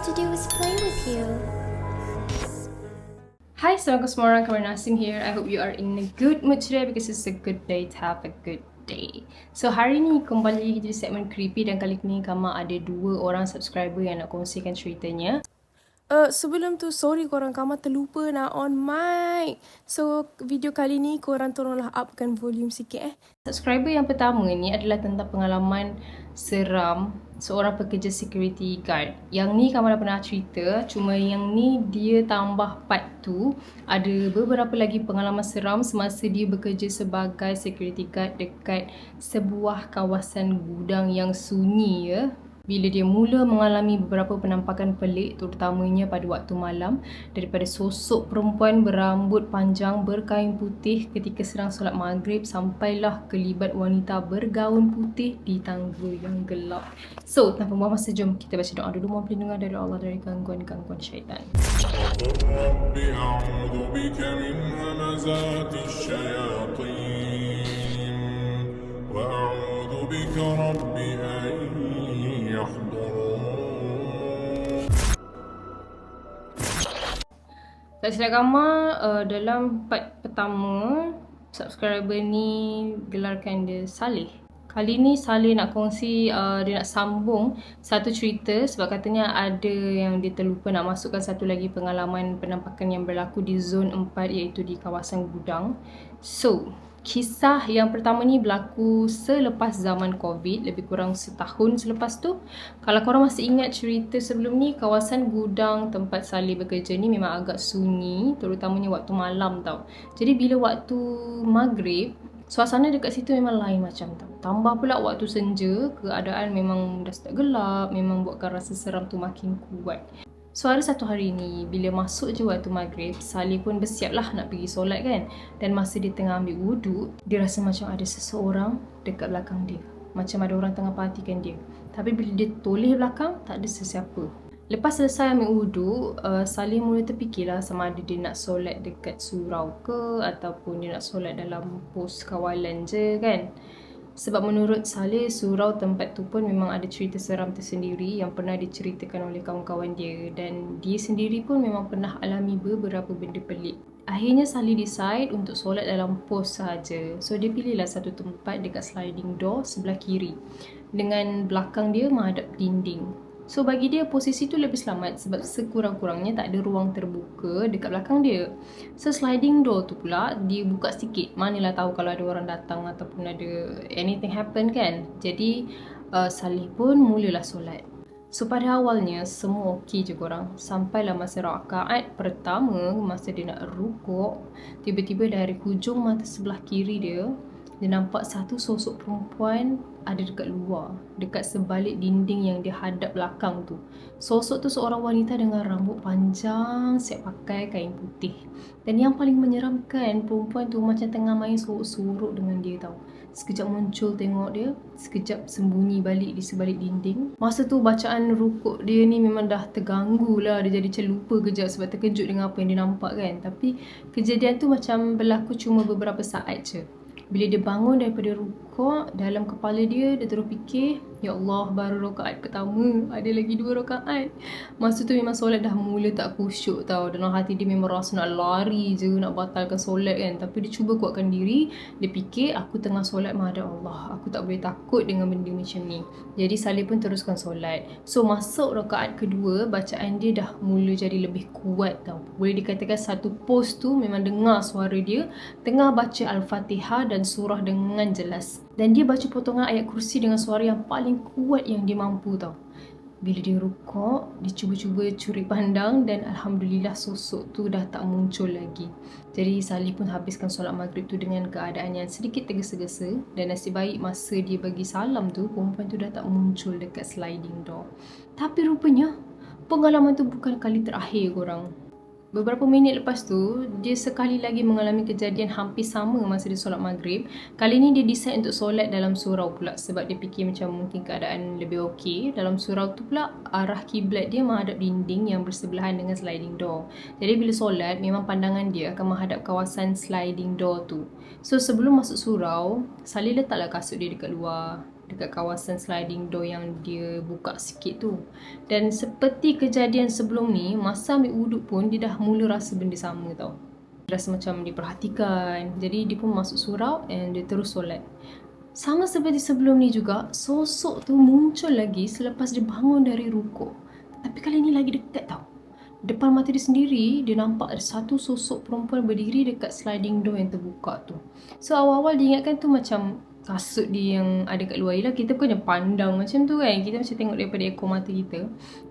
to do is play with you. Hi, Assalamualaikum semua orang, Kamar Nasim here. I hope you are in a good mood today because it's a good day to have a good day. So hari ni kembali lagi jadi segmen creepy dan kali ni Kamar ada 2 orang subscriber yang nak kongsikan ceritanya. Sebelum tu, sorry korang, Kamar terlupa nak on mic. So, video kali ni korang tolonglah upkan volume sikit Subscriber yang pertama ni adalah tentang pengalaman seram seorang pekerja security guard. Yang ni Kamar dah pernah cerita, cuma yang ni dia tambah part 2. Ada beberapa lagi pengalaman seram semasa dia bekerja sebagai security guard dekat sebuah kawasan gudang yang sunyi ya. Bila dia mula mengalami beberapa penampakan pelik terutamanya pada waktu malam daripada sosok perempuan berambut panjang berkain putih ketika sedang solat maghrib sampailah kelibat wanita bergaun putih di tangga yang gelap. So, tanpa buang masa, jom kita baca doa dulu. Mohon perlindungan dari Allah dari gangguan-gangguan syaitan. رب أعوذ بك من همزات الشياطين وأعوذ بك رب أن يحضرون. Tak silap Kamar, dalam part pertama subscriber ni gelarkan dia Saleh. Kali ni Saleh nak kongsi, dia nak sambung satu cerita sebab katanya ada yang dia terlupa nak masukkan satu lagi pengalaman penampakan yang berlaku di zon 4 iaitu di kawasan gudang. So, kisah yang pertama ni berlaku selepas zaman COVID, lebih kurang setahun selepas tu. Kalau korang masih ingat cerita sebelum ni, kawasan gudang tempat Saleh bekerja ni memang agak sunyi, terutamanya waktu malam tau. Jadi bila waktu maghrib, suasana dekat situ memang lain macam tau. Tambah pula waktu senja, keadaan memang dah start gelap, memang buatkan rasa seram tu makin kuat. So ada satu hari ni, bila masuk je waktu maghrib, Saleh pun bersiap lah nak pergi solat kan. Dan masa dia tengah ambil wuduk, dia rasa macam ada seseorang dekat belakang dia. Macam ada orang tengah perhatikan dia. Tapi bila dia toleh belakang, tak ada sesiapa. Lepas selesai ambil wuduk, Saleh mula terfikirlah sama ada dia nak solat dekat surau ke ataupun dia nak solat dalam pos kawalan je kan. Sebab menurut Saleh, surau tempat tu pun memang ada cerita seram tersendiri yang pernah diceritakan oleh kawan-kawan dia. Dan dia sendiri pun memang pernah alami beberapa benda pelik. Akhirnya Saleh decide untuk solat dalam pos sahaja. So dia pilihlah satu tempat dekat sliding door sebelah kiri dengan belakang dia menghadap dinding. So bagi dia posisi tu lebih selamat sebab sekurang-kurangnya tak ada ruang terbuka dekat belakang dia. So sliding door tu pula dia buka sikit. Manalah tahu kalau ada orang datang ataupun ada anything happen kan. Jadi Saleh pun mulalah solat. So pada awalnya semua okey je korang. Sampailah masa rakaat pertama, masa dia nak rukuk, tiba-tiba dari hujung mata sebelah kiri dia nampak satu sosok perempuan ada dekat luar, dekat sebalik dinding yang dia hadap belakang tu. Sosok tu seorang wanita dengan rambut panjang, siap pakai kain putih. Dan yang paling menyeramkan, perempuan tu macam tengah main sorok-sorok dengan dia tau. Sekejap muncul tengok dia, sekejap sembunyi balik di sebalik dinding. Masa tu bacaan rukuk dia ni memang dah terganggu lah. Dia jadi macam lupa kejap sebab terkejut dengan apa yang dia nampak kan. Tapi kejadian tu macam berlaku cuma beberapa saat je. Bila dia bangun daripada rukuk, dalam kepala dia terus fikir, ya Allah, baru rakaat pertama, ada lagi 2 rakaat. Masa tu memang solat dah mula tak khusyuk tau. Dalam hati dia memang rasa nak lari je, nak batalkan solat kan. Tapi dia cuba kuatkan diri. Dia fikir, aku tengah solat menghadap Allah, aku tak boleh takut dengan benda macam ni. Jadi Saleh pun teruskan solat. So masuk rakaat kedua, bacaan dia dah mula jadi lebih kuat tau. Boleh dikatakan satu pos tu memang dengar suara dia tengah baca Al-Fatihah dan surah dengan jelas. Dan dia baca potongan ayat kursi dengan suara yang paling kuat yang dia mampu tau. Bila dia rukuk, dia cuba-cuba curi pandang dan Alhamdulillah sosok tu dah tak muncul lagi. Jadi Saleh pun habiskan solat maghrib tu dengan keadaan yang sedikit tergesa-gesa. Dan nasib baik masa dia bagi salam tu, perempuan tu dah tak muncul dekat sliding door. Tapi rupanya pengalaman tu bukan kali terakhir korang. Beberapa minit lepas tu, dia sekali lagi mengalami kejadian hampir sama masa dia solat maghrib. Kali ni dia decide untuk solat dalam surau pula sebab dia fikir macam mungkin keadaan lebih okey. Dalam surau tu pula, arah kiblat dia menghadap dinding yang bersebelahan dengan sliding door. Jadi bila solat, memang pandangan dia akan menghadap kawasan sliding door tu. So sebelum masuk surau, Saleh letaklah kasut dia dekat luar. dekat kawasan sliding door yang dia buka sikit tu. Dan seperti kejadian sebelum ni, masa ambil wuduk pun dia dah mula rasa benda sama tau. Dia rasa macam diperhatikan. Jadi dia pun masuk surau and dia terus solat. Sama seperti sebelum ni juga, sosok tu muncul lagi selepas dia bangun dari rukuk. Tapi kali ni lagi dekat tau. Depan mata dia sendiri, dia nampak ada satu sosok perempuan berdiri dekat sliding door yang terbuka tu. So awal-awal dia ingatkan tu macam kasut dia yang ada kat luar. Yelah, kita bukannya pandang macam tu kan. Kita macam tengok daripada ekor mata kita.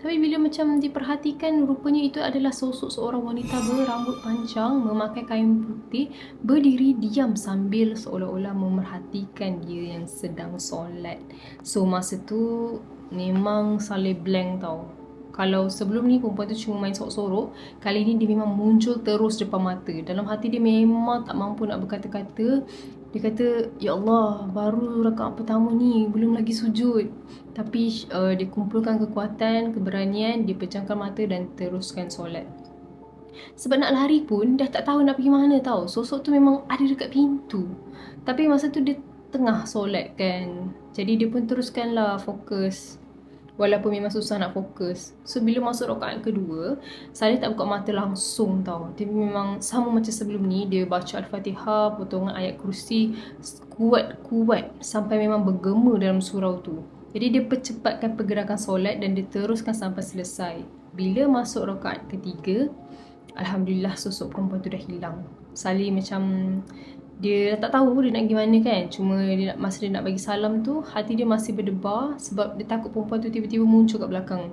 Tapi bila macam diperhatikan, rupanya itu adalah sosok seorang wanita berambut panjang, memakai kain putih, berdiri diam sambil seolah-olah memerhatikan dia yang sedang solat. So masa tu memang Saleh blank tau. Kalau sebelum ni perempuan tu cuma main sorok-sorok, kali ni dia memang muncul terus depan mata. Dalam hati dia memang tak mampu nak berkata-kata. Dia kata, ya Allah, baru rakaat pertama ni, belum lagi sujud. Tapi dia kumpulkan kekuatan, keberanian, dia pejamkan mata dan teruskan solat. Sebab nak lari pun dah tak tahu nak pergi mana tau. Sosok tu memang ada dekat pintu. Tapi masa tu dia tengah solat kan. Jadi dia pun teruskanlah fokus. Walaupun memang susah nak fokus. So bila masuk rakaat kedua, Saleh tak buka mata langsung tau. Dia memang sama macam sebelum ni. Dia baca Al-Fatihah, potongan ayat kursi kuat-kuat sampai memang bergema dalam surau tu. Jadi dia percepatkan pergerakan solat dan dia teruskan sampai selesai. Bila masuk rakaat ketiga, Alhamdulillah sosok perempuan tu dah hilang. Saleh macam dia tak tahu dia nak pergi mana kan. Cuma masa dia nak bagi salam tu, hati dia masih berdebar sebab dia takut perempuan tu tiba-tiba muncul kat belakang.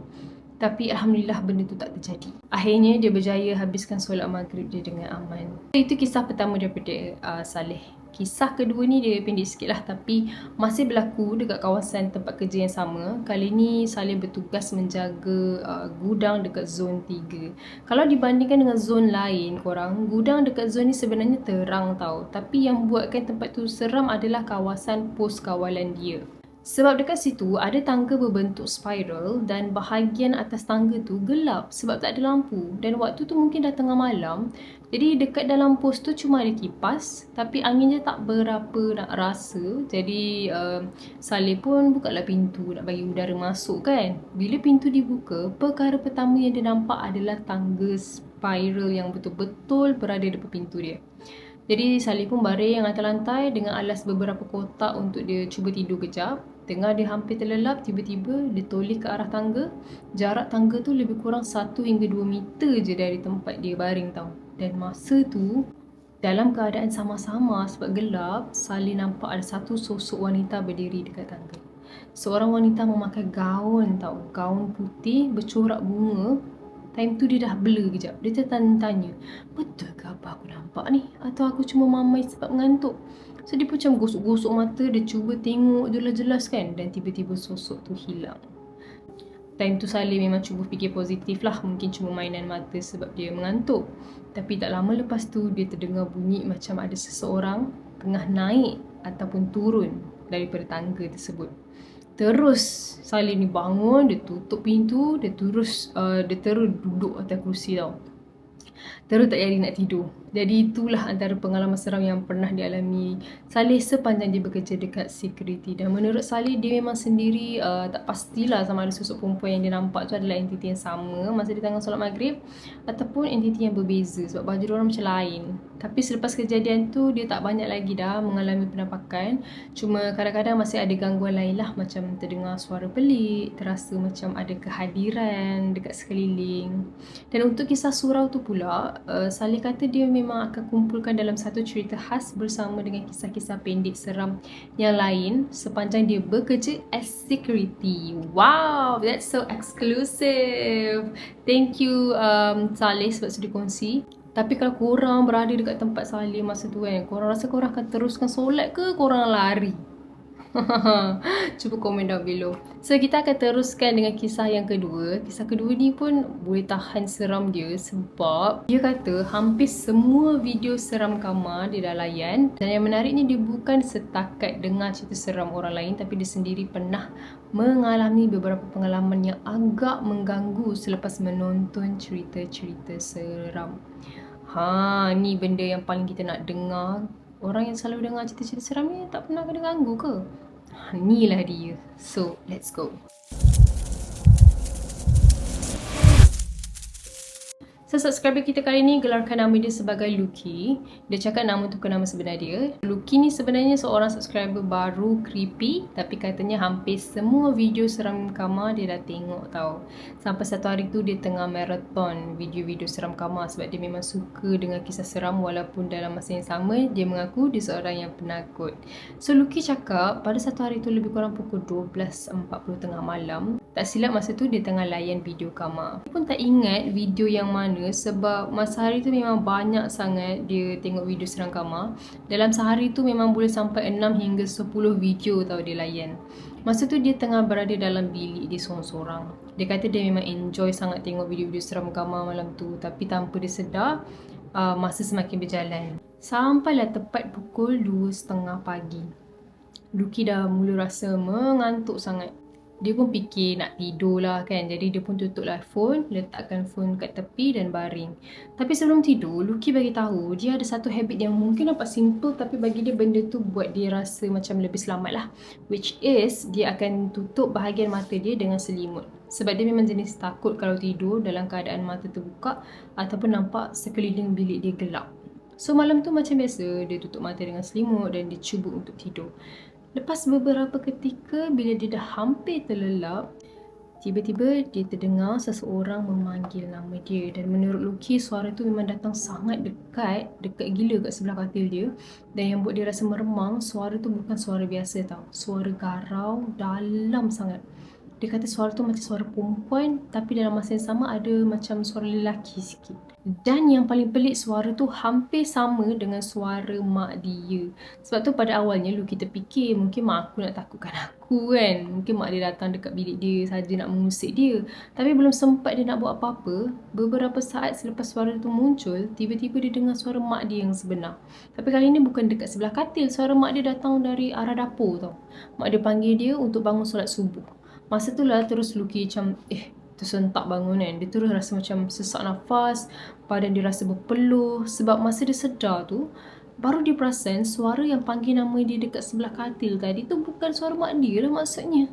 Tapi Alhamdulillah benda tu tak terjadi. Akhirnya dia berjaya habiskan solat maghrib dia dengan aman. Itu kisah pertama daripada Saleh. Kisah kedua ni dia pendek sikit lah, tapi masih berlaku dekat kawasan tempat kerja yang sama. Kali ni Saleh bertugas menjaga gudang dekat zon 3. Kalau dibandingkan dengan zon lain korang, gudang dekat zon ni sebenarnya terang tau. Tapi yang buatkan tempat tu seram adalah kawasan pos kawalan dia. Sebab dekat situ ada tangga berbentuk spiral dan bahagian atas tangga tu gelap sebab tak ada lampu. Dan waktu tu mungkin dah tengah malam. Jadi dekat dalam pos tu cuma ada kipas, tapi anginnya tak berapa nak rasa. Jadi Saleh pun bukalah pintu nak bagi udara masuk kan. Bila pintu dibuka, perkara pertama yang dia nampak adalah tangga spiral yang betul-betul berada depan pintu dia. Jadi Saleh pun baring atas lantai dengan alas beberapa kotak untuk dia cuba tidur kejap. Tengah dia hampir terlelap, tiba-tiba dia toleh ke arah tangga. Jarak tangga tu lebih kurang 1 hingga 2 meter je dari tempat dia baring tau. Dan masa tu, dalam keadaan sama-sama sebab gelap, Saleh nampak ada satu sosok wanita berdiri dekat tangga. Seorang wanita memakai gaun tau. Gaun putih bercorak bunga. Time tu dia dah blur kejap. Dia tertanya-tanya, betul ke apa aku nampak ni? Atau aku cuma mamai sebab mengantuk? So dia pun macam gosok-gosok mata. Dia cuba tengok jelas-jelas kan. Dan tiba-tiba sosok tu hilang. Time tu Saleh memang cuba fikir positif lah. Mungkin cuma mainan mata sebab dia mengantuk. Tapi tak lama lepas tu dia terdengar bunyi macam ada seseorang tengah naik ataupun turun daripada tangga tersebut. Terus Saleh ni bangun, dia tutup pintu, dia terus duduk atas kerusi tau. Terus tak jadi nak tidur. Jadi itulah antara pengalaman seram yang pernah dialami Saleh sepanjang dia bekerja dekat security. Dan menurut Saleh, dia memang sendiri tak pastilah sama ada sosok perempuan yang dia nampak tu adalah entiti yang sama masa dia tengah solat maghrib ataupun entiti yang berbeza sebab baju diorang macam lain. Tapi selepas kejadian tu, dia tak banyak lagi dah mengalami penampakan. Cuma kadang-kadang masih ada gangguan lain lah, macam terdengar suara pelik, terasa macam ada kehadiran dekat sekeliling. Dan untuk kisah surau tu pula, Saleh kata dia memang akan kumpulkan dalam satu cerita khas bersama dengan kisah-kisah pendek seram yang lain sepanjang dia bekerja as security. Wow, that's so exclusive. Thank you Saleh sebab sudah kongsi. Tapi kalau korang berada dekat tempat Saleh masa tu kan, korang rasa korang akan teruskan solat ke korang lari? Cuba komen down below. So kita akan teruskan dengan kisah yang kedua. Kisah kedua ni pun boleh tahan seram dia sebab dia kata hampir semua video seram kamar dia dah layan. Dan yang menariknya, dia bukan setakat dengar cerita seram orang lain, tapi dia sendiri pernah mengalami beberapa pengalaman yang agak mengganggu selepas menonton cerita-cerita seram. Ni benda yang paling kita nak dengar. Orang yang selalu dengar cerita-cerita seram ni tak pernah kena ganggu ke? Inilah dia. So, let's go. So, subscriber kita kali ni gelarkan nama dia sebagai Lucky. Dia cakap nama tu nama sebenar dia. Lucky ni sebenarnya seorang subscriber baru, creepy. Tapi katanya hampir semua video seram kamar dia dah tengok tau. Sampai satu hari tu dia tengah marathon video-video seram kamar sebab dia memang suka dengan kisah seram walaupun dalam masa yang sama dia mengaku dia seorang yang penakut. So, Lucky cakap pada satu hari tu lebih kurang pukul 12.40 tengah malam. Tak silap masa tu dia tengah layan video kamar. Dia pun tak ingat video yang mana sebab masa hari tu memang banyak sangat dia tengok video seram kamar. Dalam sehari tu memang boleh sampai 6 hingga 10 video tau dia layan. Masa tu dia tengah berada dalam bilik dia seorang-seorang. Dia kata dia memang enjoy sangat tengok video-video seram kamar malam tu. Tapi tanpa dia sedar, masa semakin berjalan. Sampailah tepat pukul 2.30 pagi. Lucky dah mula rasa mengantuk sangat. Dia pun fikir nak tidur lah kan. Jadi dia pun tutuplah phone, letakkan phone kat tepi dan baring. Tapi sebelum tidur, Lucky bagi tahu dia ada satu habit yang mungkin nampak simple tapi bagi dia benda tu buat dia rasa macam lebih selamat lah. Which is, dia akan tutup bahagian mata dia dengan selimut. Sebab dia memang jenis takut kalau tidur dalam keadaan mata terbuka ataupun nampak sekeliling bilik dia gelap. So malam tu macam biasa, dia tutup mata dengan selimut dan dia cuba untuk tidur. Lepas beberapa ketika bila dia dah hampir terlelap, tiba-tiba dia terdengar seseorang memanggil nama dia. Dan menurut Lucky, suara tu memang datang sangat dekat gila kat sebelah katil dia. Dan yang buat dia rasa meremang, suara tu bukan suara biasa tau. Suara garau dalam sangat. Dia kata suara tu macam suara perempuan tapi dalam masa yang sama ada macam suara lelaki sikit. Dan yang paling pelik, suara tu hampir sama dengan suara mak dia. Sebab tu pada awalnya Lucky terfikir mungkin mak aku nak takutkan aku kan. Mungkin mak dia datang dekat bilik dia saja nak mengusik dia. Tapi belum sempat dia nak buat apa-apa, beberapa saat selepas suara tu muncul, tiba-tiba dia dengar suara mak dia yang sebenar. Tapi kali ni bukan dekat sebelah katil. Suara mak dia datang dari arah dapur tau. Mak dia panggil dia untuk bangun solat subuh. Masa tu lah terus Lucky macam tersentak bangun kan. Dia terus rasa macam sesak nafas, badan dia rasa berpeluh. Sebab masa dia sedar tu, baru dia perasan suara yang panggil nama dia dekat sebelah katil tadi tu bukan suara mak dia lah maksudnya.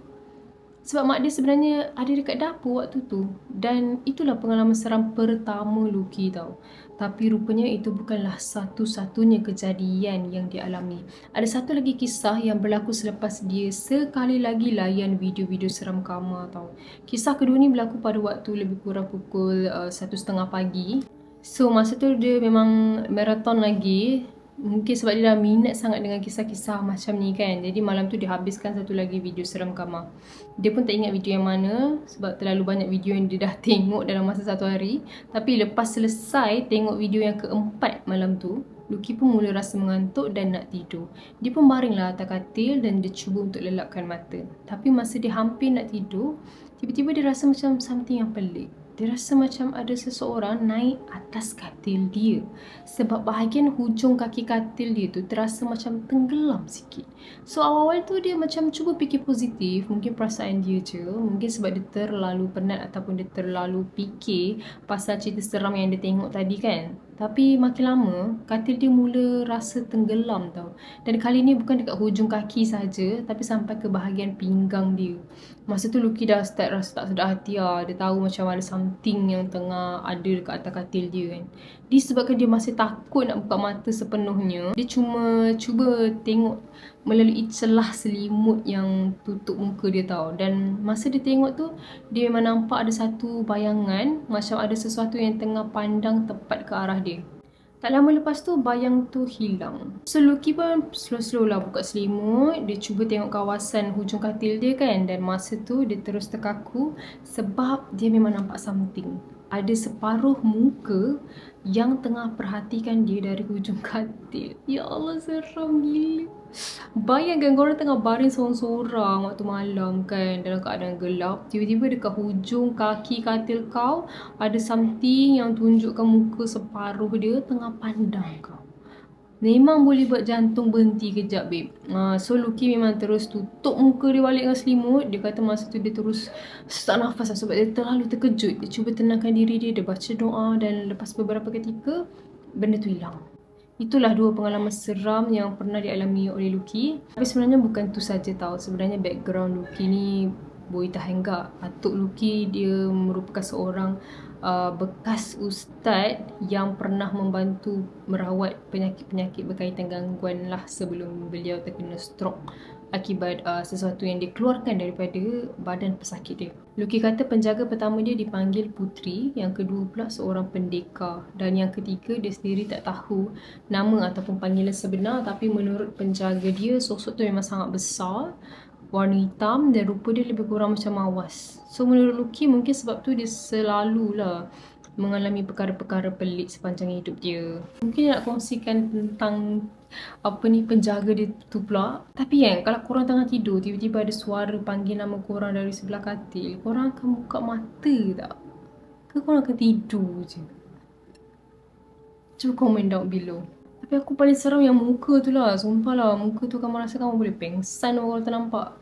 Sebab mak dia sebenarnya ada dekat dapur waktu tu. Dan itulah pengalaman seram pertama Lucky tau. Tapi rupanya itu bukanlah satu-satunya kejadian yang dia alami. Ada satu lagi kisah yang berlaku selepas dia sekali lagi layan video-video seram kamar tau. Kisah kedua ni berlaku pada waktu lebih kurang pukul 1.30 pagi. So masa tu dia memang marathon lagi. Mungkin sebab dia dah minat sangat dengan kisah-kisah macam ni kan. Jadi malam tu dia habiskan satu lagi video seram kamar. Dia pun tak ingat video yang mana sebab terlalu banyak video yang dia dah tengok dalam masa satu hari. Tapi lepas selesai tengok video yang keempat malam tu, Lucky pun mula rasa mengantuk dan nak tidur. Dia pun baringlah atas katil dan dia cuba untuk lelapkan mata. Tapi masa dia hampir nak tidur, tiba-tiba dia rasa macam something yang pelik. Dia rasa macam ada seseorang naik atas katil dia. Sebab bahagian hujung kaki katil dia tu terasa macam tenggelam sikit. So awal-awal tu dia macam cuba fikir positif. Mungkin perasaan dia je. Mungkin sebab dia terlalu penat ataupun dia terlalu fikir pasal cerita seram yang dia tengok tadi kan. Tapi makin lama, katil dia mula rasa tenggelam tau. Dan kali ni bukan dekat hujung kaki saja, tapi sampai ke bahagian pinggang dia. Masa tu Lucky dah start rasa tak sedar hati lah. Dia tahu macam ada something yang tengah ada dekat atas katil dia kan. Disebabkan dia masih takut nak buka mata sepenuhnya, dia cuma cuba tengok melalui celah selimut yang tutup muka dia tau. Dan masa dia tengok tu, dia memang nampak ada satu bayangan macam ada sesuatu yang tengah pandang tepat ke arah dia. Tak lama lepas tu, bayang tu hilang. So Lucky pun slow-slow lah buka selimut. Dia cuba tengok kawasan hujung katil dia kan. Dan masa tu dia terus terkaku sebab dia memang nampak something. Ada separuh muka yang tengah perhatikan dia dari hujung katil. Ya Allah, seram gila. Bayangkan korang tengah baring sorang-sorang waktu malam kan, dalam keadaan gelap. Tiba-tiba dekat hujung kaki katil kau ada something yang tunjukkan muka separuh dia tengah pandang kau. Memang boleh buat jantung berhenti kejap babe. So Lucky memang terus tutup muka dia balik dengan selimut. Dia kata masa tu dia terus sesak nafas lah sebab dia terlalu terkejut. Dia cuba tenangkan diri dia, dia baca doa dan lepas beberapa ketika benda tu hilang. Itulah dua pengalaman seram yang pernah dialami oleh Luki. Tapi sebenarnya bukan tu saja tau. Sebenarnya background Luki ni boleh tahan gak. Atuk Luki dia merupakan seorang bekas ustaz yang pernah membantu merawat penyakit-penyakit berkaitan gangguan lah sebelum beliau terkena stroke akibat sesuatu yang dikeluarkan daripada badan pesakit dia. Luki kata penjaga pertama dia dipanggil Putri, yang kedua pula seorang pendekar, dan yang ketiga dia sendiri tak tahu nama ataupun panggilan sebenar, tapi menurut penjaga dia sosok tu memang sangat besar, warna hitam dan rupa dia lebih kurang macam mawas. So menurut Luki mungkin sebab tu dia selalulah mengalami perkara-perkara pelik sepanjang hidup dia. Mungkin dia nak kongsikan tentang penjaga dia tu pula. Tapi kan kalau korang tengah tidur tiba-tiba ada suara panggil nama korang dari sebelah katil, korang akan buka mata tak? Ke korang akan tidur je? Cuba komen down below. Tapi aku paling seram yang muka tu lah. Sumpah lah, muka tu kamu rasa kamu boleh pengsan kalau ternampak.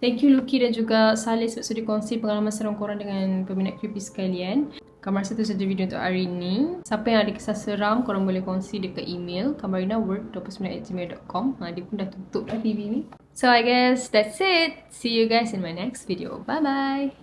Thank you Luki dan juga Saleh sebab sudah kongsi pengalaman seram korang dengan peminat creepy sekalian. Kamu rasa tu saja video untuk hari ni. Siapa yang ada kisah seram, korang boleh kongsi dekat email kamarinawork29@gmail.com. Dia pun dah tutup lah TV ni. So I guess that's it. See you guys in my next video. Bye bye.